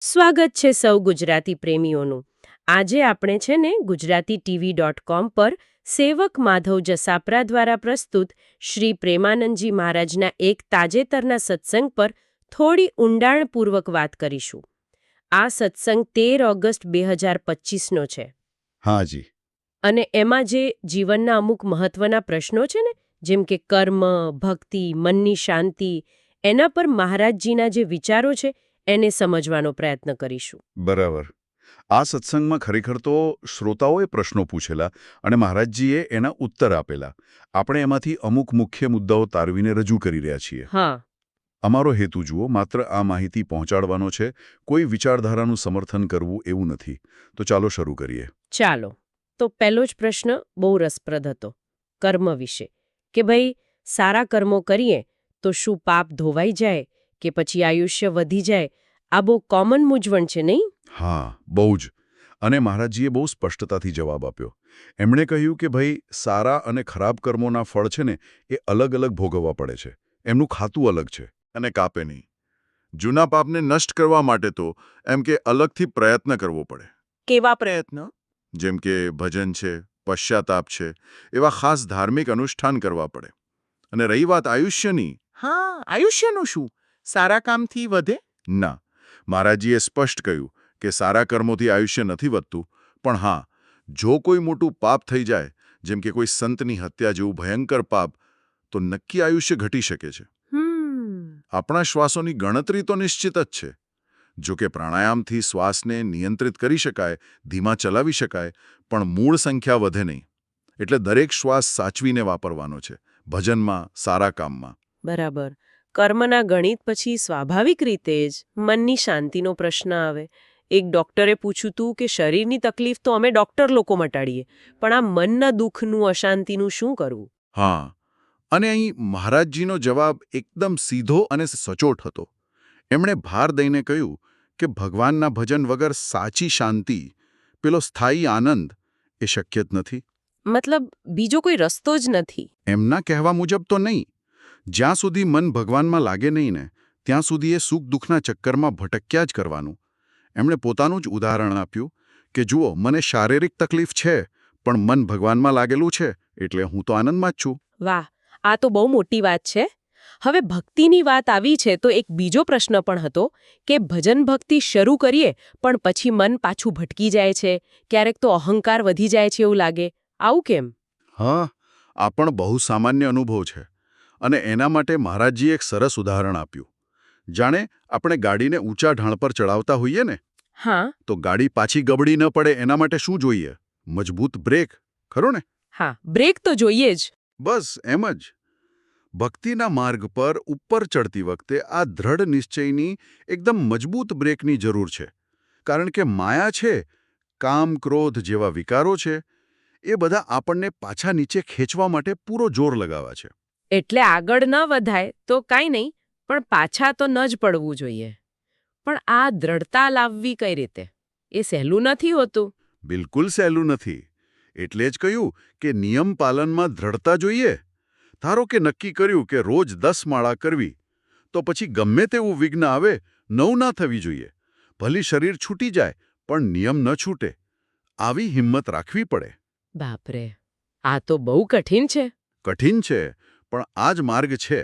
સ્વાગત છે સૌ ગુજરાતી પ્રેમીઓનું. આજે આપણે છે ને ગુજરાતીTV.com પર સેવક માધવ જસાપરા દ્વારા પ્રસ્તુત શ્રી પ્રેમાનંદજી મહારાજના એક તાજેતરના સત્સંગ પર થોડી ઊંડાણપૂર્વક વાત કરીશું. આ સત્સંગ 13 ઓગસ્ટ 2025નો છે. હાજી. અને એમાં જે જીવનના અમુક મહત્વના પ્રશ્નો છે ને, જેમ કે કર્મ, ભક્તિ, મનની શાંતિ, એના પર મહારાજજીના જે વિચારો છે એને સમજવાનો પ્રયત્ન કરીશું. બરાબર. આ સત્સંગમાં ખરેખર તો શ્રોતાઓએ પ્રશ્નો પૂછેલા અને મહારાજજીએ એના ઉત્તર આપેલા. આપણે એમાંથી અમુક મુખ્ય મુદ્દાઓ તારવીને રજૂ કરી રહ્યા છીએ. હા. અમારો હેતુ જુઓ, માત્ર આ માહિતી પહોંચાડવાનો છે, કોઈ વિચારધારાનું સમર્થન કરવું એવું નથી. તો ચાલો શરૂ કરીએ. ચાલો. તો પહેલો જ પ્રશ્ન બહુ રસપ્રદ હતો, કર્મ વિશે. કે ભાઈ, સારા કર્મો કરીએ તો શું પાપ ધોવાઈ જાય કે પછી આયુષ્ય વધી જાય? આ બહુ કોમન મૂંઝવણ છે, નહીં? હા, બહુ જ. અને મહારાજજીએ બહુ સ્પષ્ટતાથી જવાબ આપ્યો. એમણે કહ્યું કે ભાઈ, સારા અને ખરાબ કર્મોના ફળ છે ને એ અલગ અલગ ભોગવવા પડે છે. એમનું ખાતું અલગ છે. અને કાપે નહીં. જૂના પાપને નષ્ટ કરવા માટે તો એમ કે અલગથી પ્રયત્ન કરવો પડે. કેવા પ્રયત્ન? જેમ કે ભજન છે, પશ્ચાતાપ છે, એવા ખાસ ધાર્મિક અનુષ્ઠાન કરવા પડે. અને રહી વાત આયુષ્યની. હા, આયુષ્યનું શું? સારા કામથી વધે? ના, મહારાજજીએ સ્પષ્ટ કહ્યું કે સારા કર્મોથી આયુષ્ય નથી વધતું, પણ હા, જો કોઈ મોટું પાપ થઈ જાય, જેમ કે કોઈ સંતની હત્યા જેવું ભયંકર પાપ, તો નક્કી આયુષ્ય ઘટી શકે છે. આપણા શ્વાસોની ગણતરી તો નિશ્ચિત જ છે. જો કે પ્રાણાયામથી શ્વાસને નિયંત્રિત કરી શકાય, ધીમા ચલાવી શકાય, પણ મૂળ સંખ્યા વધે નહીં. એટલે દરેક શ્વાસ સાચવીને વાપરવાનો છે, ભજનમાં, સારા કામમાં. બરાબર. કર્મના ગણિત પછી સ્વાભાવિક રીતે જ મનની શાંતિનો પ્રશ્ન આવે. એક ડોક્ટરે પૂછ્યું હતું કે શરીરની તકલીફ તો અમે ડોક્ટર લોકો મટાડીએ, પણ આ મનના દુઃખનું, અશાંતિનું શું કરવું? હા, અને અહીં મહારાજજીનો જવાબ એકદમ સીધો અને સચોટ હતો. એમણે ભાર દઈને કહ્યું કે ભગવાનના ભજન વગર સાચી શાંતિ, પેલો સ્થાયી આનંદ, એ શક્ય જ નથી. મતલબ બીજો કોઈ રસ્તો જ નથી. એમના કહેવા મુજબ તો નહીં. જ્યાં સુધી મન ભગવાનમાં લાગે નહીં ને, ત્યાં સુધી એ સુખ દુઃખના ચક્કરમાં ભટક્યા જ કરવાનું. એમણે પોતાનું જ ઉદાહરણ આપ્યું કે જુઓ, મને શારીરિક તકલીફ છે, પણ મન ભગવાનમાં લાગેલું છે, એટલે હું તો આનંદમાં જ છું. વાહ, આ તો બહુ મોટી વાત છે. હવે ભક્તિની વાત આવી છે તો એક બીજો પ્રશ્ન પણ હતો કે ભજન ભક્તિ શરૂ કરીએ પણ પછી મન પાછું ભટકી જાય છે, ક્યારેક તો અહંકાર વધી જાય છે એવું લાગે. આવું કેમ? હા, આ પણ બહુ સામાન્ય અનુભવ છે. અને એના માટે મહારાજજીએ એક સરસ ઉદાહરણ આપ્યું. જાણે આપણે ગાડીને ઊંચા ઢાળ પર ચડાવતા હોઈએ ને, હા. તો ગાડી પાછી ગબડી ન પડે એના માટે શું જોઈએ? મજબૂત બ્રેક, ખરો ને? હા, બ્રેક તો જોઈએ જ. બસ એમ જ. ભક્તિના માર્ગ પર ઉપર ચડતી વખતે આ દ્રઢ નિશ્ચયની એકદમ મજબૂત બ્રેકની જરૂર છે. કારણ કે માયા છે, કામ, ક્રોધ જેવા વિકારો છે, એ બધા આપણને પાછા નીચે ખેંચવા માટે પૂરો જોર લગાવે છે. એટલે આગળ ન વધાય તો કાંઈ નહીં, પણ પાછા તો ન જ પડવું જોઈએ. પણ આ દ્રઢતા લાવવી કઈ રીતે? એ સહેલું નથી હોતું. બિલકુલ સહેલું નથી. એટલે જ કહ્યું કે નિયમ પાલનમાં દ્રઢતા જોઈએ. ધારો કે નક્કી કર્યું કે રોજ 10 માળા કરવી, તો પછી ગમે તેવું વિઘ્ન આવે, 9 ના થવી જોઈએ. ભલી શરીર છૂટી જાય, પણ નિયમ ન છૂટે. આવી હિંમત રાખવી પડે. બાપરે, આ તો બહુ કઠિન છે. કઠિન છે, પણ આ જ માર્ગ છે.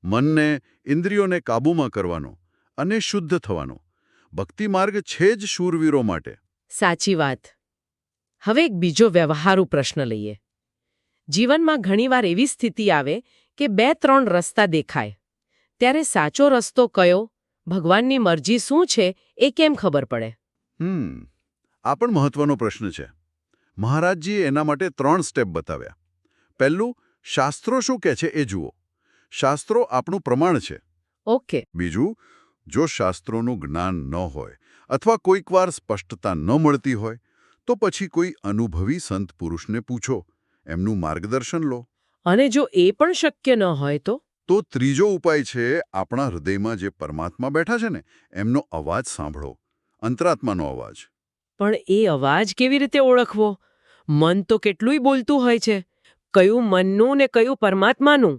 મનને, ઇન્દ્રિયોને કાબૂમાં કરવાનો અને શુદ્ધ થવાનો. ભક્તિ માર્ગ છે જ શૂરવીરો માટે. સાચી વાત. હવે એક બીજો વ્યવહારુ પ્રશ્ન લઈએ. જીવનમાં ઘણીવાર એવી સ્થિતિ આવે કે 2-3 રસ્તા દેખાય. ત્યારે સાચો રસ્તો કયો, ભગવાનની મરજી શું છે, એ કેમ ખબર પડે? આ પણ મહત્વનો પ્રશ્ન છે. મહારાજજીએ એના માટે 3 સ્ટેપ બતાવ્યા. પહેલું, શાસ્ત્રો શું કહે છે એ જુઓ. શાસ્ત્રો આપણું પ્રમાણ છે. ઓકે. બીજું, જો શાસ્ત્રોનું જ્ઞાન ન હોય અથવા કોઈકવાર સ્પષ્ટતા ન મળતી હોય, તો પછી કોઈ અનુભવી સંત પુરુષને પૂછો, એમનું માર્ગદર્શન લો. અને જો એ પણ શક્ય ન હોય તો? તો ત્રીજો ઉપાય છે, આપણા હૃદયમાં જે પરમાત્મા બેઠા છે ને, એમનો અવાજ સાંભળો, અંતરાત્માનો અવાજ. પણ એ અવાજ કેવી રીતે ઓળખવો? મન તો કેટલુંય બોલતું હોય છે. કયું મનનું ને કયું પરમાત્માનું?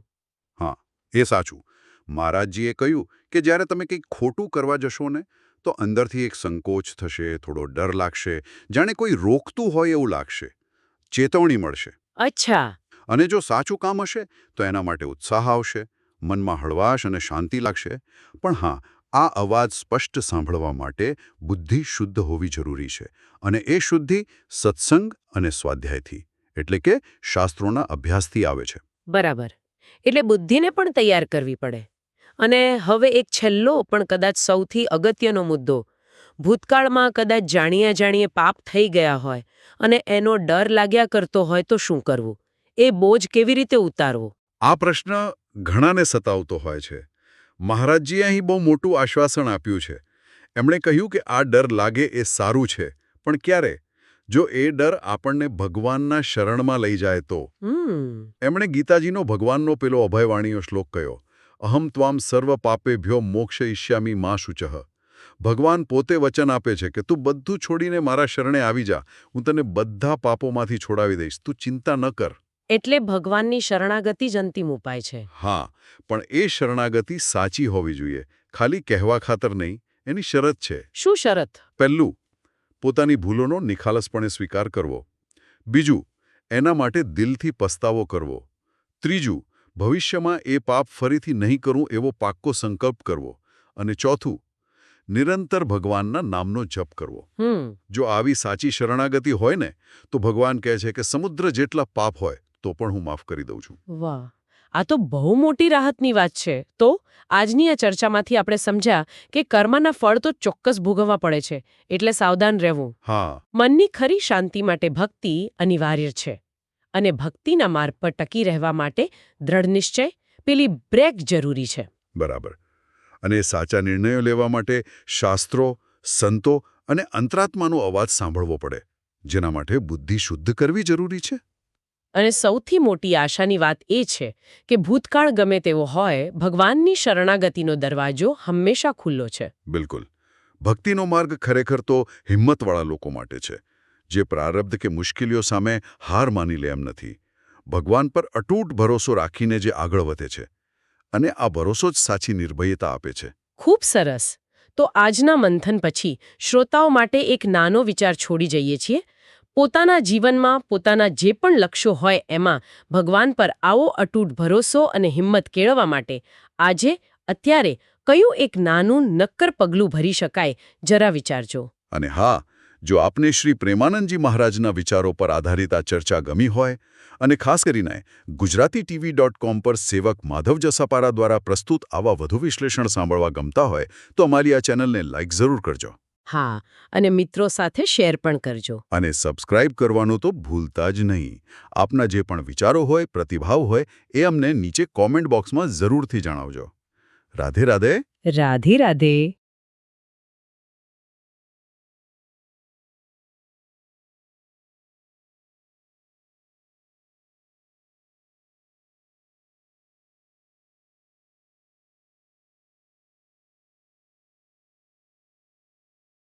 હા, એ સાચું. મહારાજજીએ કહ્યું કે જ્યારે તમે કંઈક ખોટું કરવા જશો ને, તો અંદરથી એક સંકોચ થશે, થોડો ડર લાગશે, જાણે કોઈ રોકતું હોય એવું લાગશે. ચેતવણી મળશે. અચ્છા. અને જો સાચું કામ હશે તો એના માટે ઉત્સાહ આવશે, મનમાં હળવાશ અને શાંતિ લાગશે. પણ હા, આ અવાજ સ્પષ્ટ સાંભળવા માટે બુદ્ધિ શુદ્ધ હોવી જરૂરી છે. અને એ શુદ્ધિ સત્સંગ અને સ્વાધ્યાયથી, એટલે કે શાસ્ત્રોના અભ્યાસથી આવે છે. બરાબર. એટલે બુદ્ધિને પણ તૈયાર કરવી પડે. અને હવે એક છેલ્લો પણ કદાચ સૌથી અગત્યનો મુદ્દો. ભૂતકાળમાં કદાચ જાણીએ પાપ થઈ ગયા હોય અને એનો ડર લાગ્યા કરતો હોય તો શું કરવું? એ બોજ કેવી રીતે ઉતારવો? આ પ્રશ્ન ઘણાને સતાવતો હોય છે. મહારાજજીએ અહીં બહુ મોટું આશ્વાસન આપ્યું છે. એમણે કહ્યું કે આ ડર લાગે એ સારું છે, પણ ક્યારે? જો એ ડર આપણને ભગવાનના શરણમાં લઈ જાય તો. એમણે ગીતાજીનો ભગવાનનો પેલો અભયવાણીનો શ્લોક કહ્યો, અહમ ત્વામ સર્વ પાપેભ્યો મોક્ષયિષ્યામિ મા શુચઃ. ભગવાન પોતે વચન આપે છે કે તું બધું છોડીને મારા શરણે આવી જા, હું તને બધા પાપોમાંથી છોડાવી દઈશ, તું ચિંતા ન કર. એટલે ભગવાનની શરણાગતિ જ અંતિમ ઉપાય છે. હા, પણ એ શરણાગતિ સાચી હોવી જોઈએ, ખાલી કહેવા ખાતર નહીં. એની શરત છે. શું શરત? પહેલું, પોતાની ભૂલોનો નિખાલસપણે સ્વીકાર કરવો. બીજું, એના માટે દિલથી પસ્તાવો કરવો. ત્રીજું, ભવિષ્યમાં એ પાપ ફરીથી નહીં કરું એવો પાક્કો સંકલ્પ કરવો. અને ચોથું, નિરંતર ભગવાનના નામનો જપ કરવો. જો આવી સાચી શરણાગતિ હોય ને, તો ભગવાન કહે છે કે સમુદ્ર જેટલા પાપ હોય તો પણ હું માફ કરી દઉં છું. વાહ, આ તો બહુ મોટી રાહતની વાત છે. તો આજની આ ચર્ચામાંથી આપણે સમજ્યા કે કર્મના ફળ તો ચોક્કસ ભોગવવા પડે છે, એટલે સાવધાન રહેવું. હા, મનની ખરી શાંતિ માટે ભક્તિ અનિવાર્ય છે. અને ભક્તિના માર્ગ પર ટકી રહેવા માટે દ્રઢ નિશ્ચય, પેલી બ્રેક જરૂરી છે. બરાબર. અને સાચા નિર્ણયો લેવા માટે શાસ્ત્રો, સંતો અને અંતરાત્માનો અવાજ સાંભળવો પડે, જેના માટે બુદ્ધિ શુદ્ધ કરવી જરૂરી છે. અને સૌથી મોટી આશાની વાત એ છે કે ભૂતકાળ ગમે તેવો હોય, ભગવાનની શરણાગતિનો દરવાજો હંમેશા ખુલ્લો છે. બિલકુલ. ભક્તિનો માર્ગ ખરેખર તો હિંમતવાળા લોકો માટે છે, જે પ્રારબ્ધ કે મુશ્કેલીઓ સામે હાર માની લે એમ નથી. ભગવાન પર અતૂટ ભરોસો રાખીને જે આગળ વધે છે. અને આ ભરોસો જ સાચી નિર્ભયતા આપે છે. ખૂબ સરસ. તો આજના મંથન પછી શ્રોતાઓ માટે એક નાનો વિચાર છોડી જઈએ છીએ. પોતાના જીવનમાં પોતાના જે પણ લક્ષ્યો હોય એમાં ભગવાન પર આવો અતૂટ ભરોસો અને હિંમત કેળવવા માટે આજે, અત્યારે કયું એક નાનું નક્કર પગલું ભરી શકાય, જરા વિચારજો. અને હા, જો આપને શ્રી પ્રેમાનંદજી મહારાજના વિચારો પર આધારિત આ ચર્ચા ગમી હોય અને ખાસ કરીને gujaratitv.com પર સેવક માધવ જસાપારા દ્વારા પ્રસ્તુત આવા વધુ વિશ્લેષણ સાંભળવા ગમતા હોય તો અમારી આ ચેનલને લાઇક જરૂર કરજો. હા, અને મિત્રો સાથે શેર પણ કરજો. અને સબસ્ક્રાઇબ કરવાનું તો ભૂલતા જ નહીં. આપના જે પણ વિચારો હોય, પ્રતિભાવ હોય, એ અમને નીચે કોમેન્ટ બોક્સમાં જરૂરથી જણાવજો. રાધે રાધે. રાધે રાધે.